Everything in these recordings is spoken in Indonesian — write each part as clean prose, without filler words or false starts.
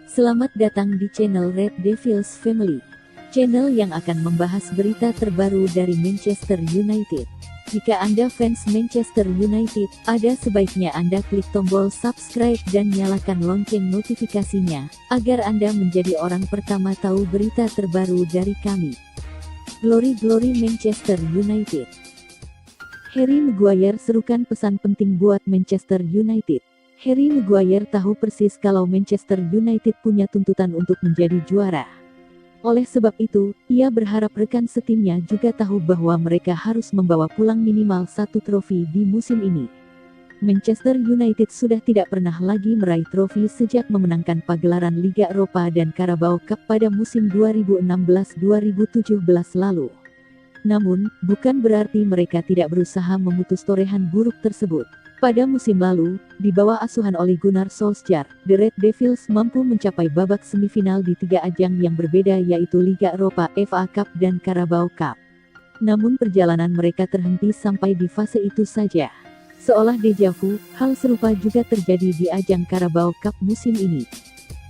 Selamat datang di channel Red Devils Family, channel yang akan membahas berita terbaru dari Manchester United. Jika Anda fans Manchester United, ada sebaiknya Anda klik tombol subscribe dan nyalakan lonceng notifikasinya, agar Anda menjadi orang pertama tahu berita terbaru dari kami. Glory Manchester United. Harry Maguire serukan pesan penting buat Manchester United. Harry Maguire tahu persis kalau Manchester United punya tuntutan untuk menjadi juara. Oleh sebab itu, ia berharap rekan setimnya juga tahu bahwa mereka harus membawa pulang minimal satu trofi di musim ini. Manchester United sudah tidak pernah lagi meraih trofi sejak memenangkan pagelaran Liga Eropa dan Carabao Cup pada musim 2016-2017 lalu. Namun, bukan berarti mereka tidak berusaha memutus torehan buruk tersebut. Pada musim lalu, di bawah asuhan Ole Gunnar Solskjaer, The Red Devils mampu mencapai babak semifinal di 3 ajang yang berbeda yaitu Liga Eropa, FA Cup dan Carabao Cup. Namun perjalanan mereka terhenti sampai di fase itu saja. Seolah deja vu, hal serupa juga terjadi di ajang Carabao Cup musim ini.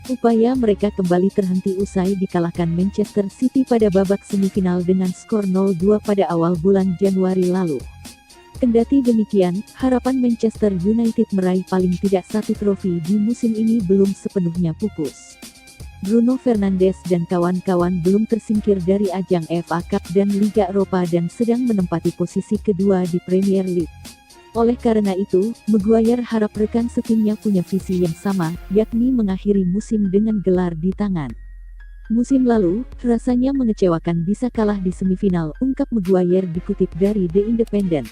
Upaya mereka kembali terhenti usai dikalahkan Manchester City pada babak semifinal dengan skor 0-2 pada awal bulan Januari lalu. Kendati demikian, harapan Manchester United meraih paling tidak satu trofi di musim ini belum sepenuhnya pupus. Bruno Fernandes dan kawan-kawan belum tersingkir dari ajang FA Cup dan Liga Eropa dan sedang menempati posisi kedua di Premier League. Oleh karena itu, Maguire harap rekan setimnya punya visi yang sama, yakni mengakhiri musim dengan gelar di tangan. Musim lalu, rasanya mengecewakan bisa kalah di semifinal, ungkap Maguire dikutip dari The Independent.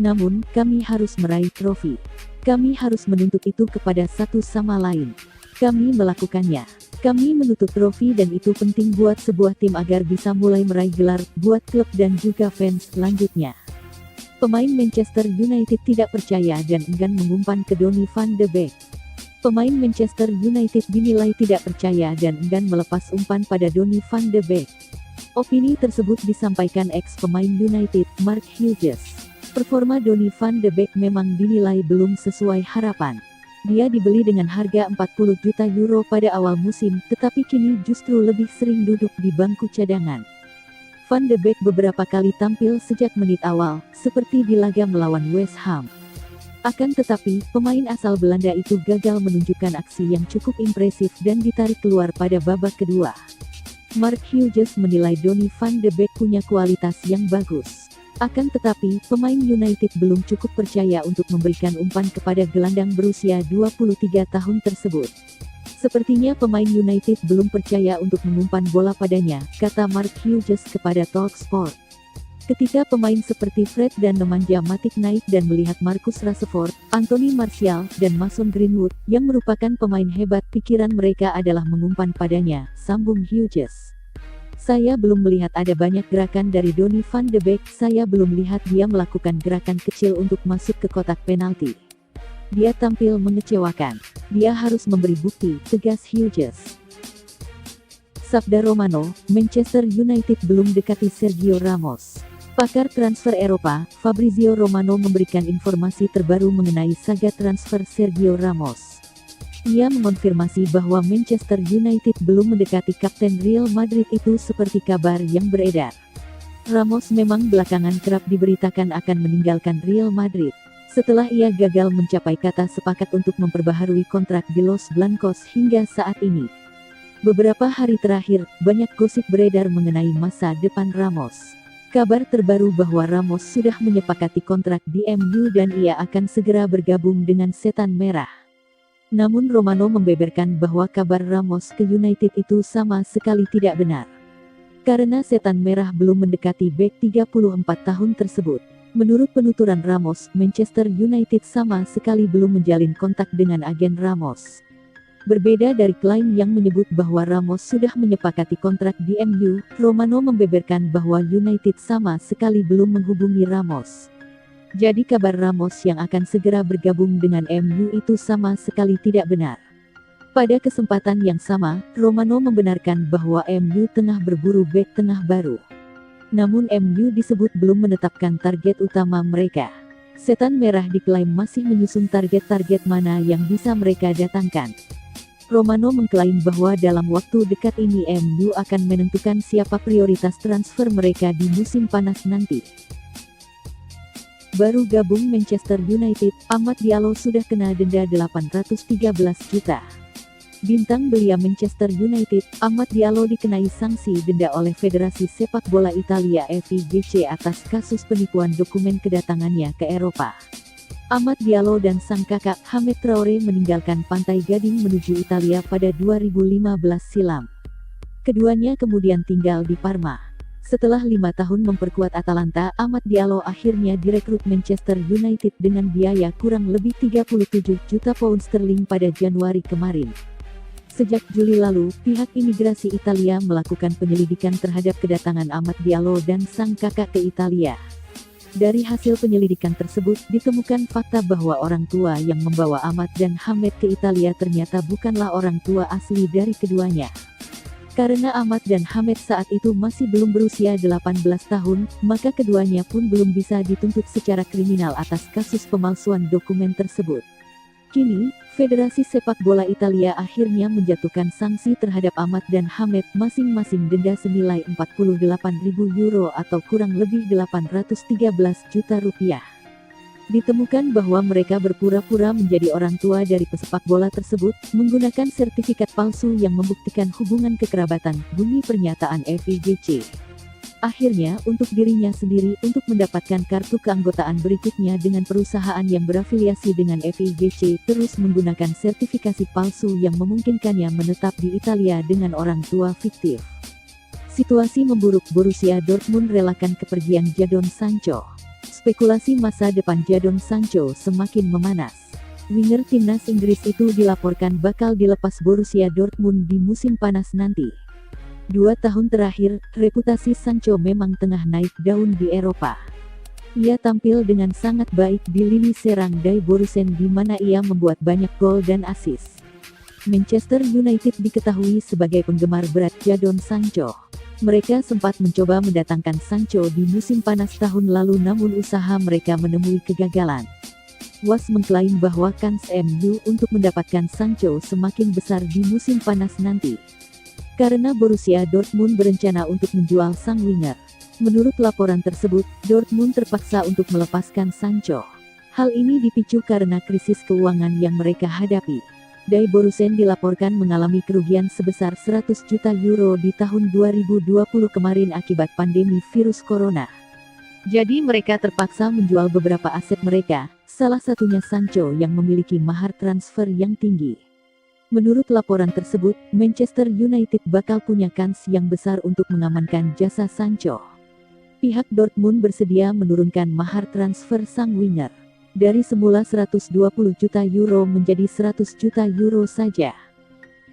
Namun, kami harus meraih trofi. Kami harus menuntut itu kepada satu sama lain. Kami melakukannya. Kami menuntut trofi dan itu penting buat sebuah tim agar bisa mulai meraih gelar, buat klub dan juga fans selanjutnya. Pemain Manchester United tidak percaya dan enggan mengumpan ke Donny van de Beek. Pemain Manchester United dinilai tidak percaya dan enggan melepas umpan pada Donny van de Beek. Opini tersebut disampaikan ex-pemain United, Mark Hughes. Performa Donny van de Beek memang dinilai belum sesuai harapan. Dia dibeli dengan harga 40 juta euro pada awal musim, tetapi kini justru lebih sering duduk di bangku cadangan. Van de Beek beberapa kali tampil sejak menit awal, seperti di laga melawan West Ham. Akan tetapi, pemain asal Belanda itu gagal menunjukkan aksi yang cukup impresif dan ditarik keluar pada babak kedua. Mark Hughes menilai Donny van de Beek punya kualitas yang bagus. Akan tetapi, pemain United belum cukup percaya untuk memberikan umpan kepada gelandang berusia 23 tahun tersebut. Sepertinya pemain United belum percaya untuk mengumpan bola padanya, kata Mark Hughes kepada Talksport. Ketika pemain seperti Fred dan Nemanja Matic naik dan melihat Marcus Rashford, Anthony Martial, dan Mason Greenwood, yang merupakan pemain hebat, pikiran mereka adalah mengumpan padanya, sambung Hughes. Saya belum melihat ada banyak gerakan dari Donny van de Beek, saya belum lihat dia melakukan gerakan kecil untuk masuk ke kotak penalti. Dia tampil mengecewakan. Dia harus memberi bukti, tegas Hughes. Sabda Romano, Manchester United belum dekati Sergio Ramos. Pakar transfer Eropa, Fabrizio Romano memberikan informasi terbaru mengenai saga transfer Sergio Ramos. Ia mengonfirmasi bahwa Manchester United belum mendekati kapten Real Madrid itu seperti kabar yang beredar. Ramos memang belakangan kerap diberitakan akan meninggalkan Real Madrid. Setelah ia gagal mencapai kata sepakat untuk memperbaharui kontrak di Los Blancos hingga saat ini. Beberapa hari terakhir, banyak gosip beredar mengenai masa depan Ramos. Kabar terbaru bahwa Ramos sudah menyepakati kontrak di MU dan ia akan segera bergabung dengan Setan Merah. Namun Romano membeberkan bahwa kabar Ramos ke United itu sama sekali tidak benar. Karena Setan Merah belum mendekati bek 34 tahun tersebut. Menurut penuturan Ramos, Manchester United sama sekali belum menjalin kontak dengan agen Ramos. Berbeda dari klaim yang menyebut bahwa Ramos sudah menyepakati kontrak di MU, Romano membeberkan bahwa United sama sekali belum menghubungi Ramos. Jadi kabar Ramos yang akan segera bergabung dengan MU itu sama sekali tidak benar. Pada kesempatan yang sama, Romano membenarkan bahwa MU tengah berburu bek tengah baru. Namun MU disebut belum menetapkan target utama mereka. Setan Merah diklaim masih menyusun target-target mana yang bisa mereka datangkan. Romano mengklaim bahwa dalam waktu dekat ini MU akan menentukan siapa prioritas transfer mereka di musim panas nanti. Baru gabung Manchester United, Amad Diallo sudah kena denda 813 juta. Bintang belia Manchester United, Amad Diallo dikenai sanksi denda oleh Federasi Sepak Bola Italia FIGC atas kasus penipuan dokumen kedatangannya ke Eropa. Amad Diallo dan sang kakak, Hamed Traore, meninggalkan Pantai Gading menuju Italia pada 2015 silam. Keduanya kemudian tinggal di Parma. Setelah 5 tahun memperkuat Atalanta, Amad Diallo akhirnya direkrut Manchester United dengan biaya kurang lebih 37 juta pound sterling pada Januari kemarin. Sejak Juli lalu, pihak imigrasi Italia melakukan penyelidikan terhadap kedatangan Amad Diallo dan sang kakak ke Italia. Dari hasil penyelidikan tersebut, ditemukan fakta bahwa orang tua yang membawa Amad dan Hamed ke Italia ternyata bukanlah orang tua asli dari keduanya. Karena Amad dan Hamed saat itu masih belum berusia 18 tahun, maka keduanya pun belum bisa dituntut secara kriminal atas kasus pemalsuan dokumen tersebut. Kini, Federasi Sepak Bola Italia akhirnya menjatuhkan sanksi terhadap Amad dan Hamed, masing-masing denda senilai 48.000 euro atau kurang lebih 813 juta rupiah. Ditemukan bahwa mereka berpura-pura menjadi orang tua dari pesepak bola tersebut, menggunakan sertifikat palsu yang membuktikan hubungan kekerabatan, bunyi pernyataan FIGC. Akhirnya, untuk dirinya sendiri untuk mendapatkan kartu keanggotaan berikutnya dengan perusahaan yang berafiliasi dengan FIGC, terus menggunakan sertifikasi palsu yang memungkinkannya menetap di Italia dengan orang tua fiktif. Situasi memburuk, Borussia Dortmund relakan kepergian Jadon Sancho. Spekulasi masa depan Jadon Sancho semakin memanas. Winger timnas Inggris itu dilaporkan bakal dilepas Borussia Dortmund di musim panas nanti. 2 tahun terakhir, reputasi Sancho memang tengah naik daun di Eropa. Ia tampil dengan sangat baik di lini serang Die Borussen di mana ia membuat banyak gol dan assist. Manchester United diketahui sebagai penggemar berat Jadon Sancho. Mereka sempat mencoba mendatangkan Sancho di musim panas tahun lalu namun usaha mereka menemui kegagalan. WAS mengklaim bahwa kans MU untuk mendapatkan Sancho semakin besar di musim panas nanti. Karena Borussia Dortmund berencana untuk menjual sang winger. Menurut laporan tersebut, Dortmund terpaksa untuk melepaskan Sancho. Hal ini dipicu karena krisis keuangan yang mereka hadapi. Die Borussen dilaporkan mengalami kerugian sebesar 100 juta euro di tahun 2020 kemarin akibat pandemi virus corona. Jadi mereka terpaksa menjual beberapa aset mereka, salah satunya Sancho yang memiliki mahar transfer yang tinggi. Menurut laporan tersebut, Manchester United bakal punya kans yang besar untuk mengamankan jasa Sancho. Pihak Dortmund bersedia menurunkan mahar transfer sang winger. Dari semula 120 juta euro menjadi 100 juta euro saja.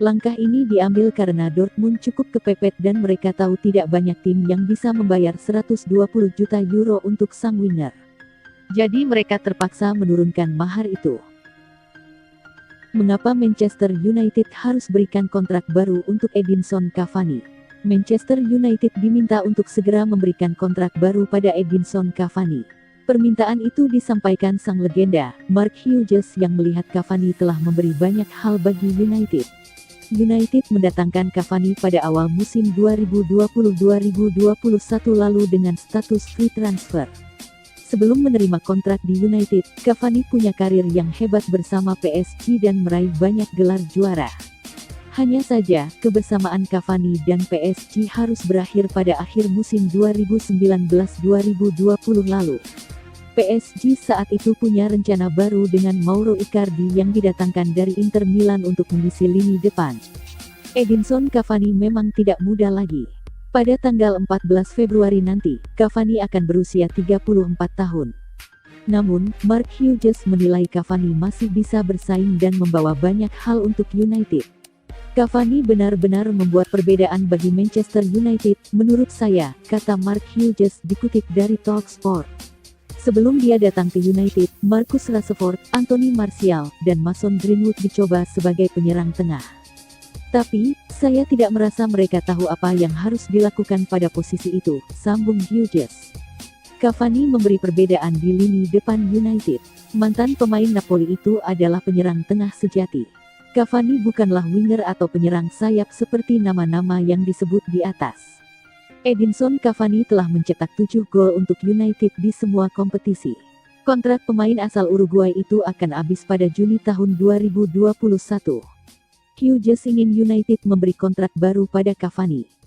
Langkah ini diambil karena Dortmund cukup kepepet dan mereka tahu tidak banyak tim yang bisa membayar 120 juta euro untuk sang winger. Jadi mereka terpaksa menurunkan mahar itu. Mengapa Manchester United harus berikan kontrak baru untuk Edinson Cavani? Manchester United diminta untuk segera memberikan kontrak baru pada Edinson Cavani. Permintaan itu disampaikan sang legenda, Mark Hughes yang melihat Cavani telah memberi banyak hal bagi United. United mendatangkan Cavani pada awal musim 2020-2021 lalu dengan status free transfer. Sebelum menerima kontrak di United, Cavani punya karir yang hebat bersama PSG dan meraih banyak gelar juara. Hanya saja, kebersamaan Cavani dan PSG harus berakhir pada akhir musim 2019-2020 lalu. PSG saat itu punya rencana baru dengan Mauro Icardi yang didatangkan dari Inter Milan untuk mengisi lini depan. Edinson Cavani memang tidak muda lagi. Pada tanggal 14 Februari nanti, Cavani akan berusia 34 tahun. Namun, Mark Hughes menilai Cavani masih bisa bersaing dan membawa banyak hal untuk United. Cavani benar-benar membuat perbedaan bagi Manchester United, menurut saya, kata Mark Hughes dikutip dari Talksport. Sebelum dia datang ke United, Marcus Rashford, Anthony Martial, dan Mason Greenwood dicoba sebagai penyerang tengah. Tapi, saya tidak merasa mereka tahu apa yang harus dilakukan pada posisi itu, sambung Hughes. Cavani memberi perbedaan di lini depan United. Mantan pemain Napoli itu adalah penyerang tengah sejati. Cavani bukanlah winger atau penyerang sayap seperti nama-nama yang disebut di atas. Edinson Cavani telah mencetak 7 gol untuk United di semua kompetisi. Kontrak pemain asal Uruguay itu akan habis pada Juni tahun 2021. Hughes ingin United memberi kontrak baru pada Cavani.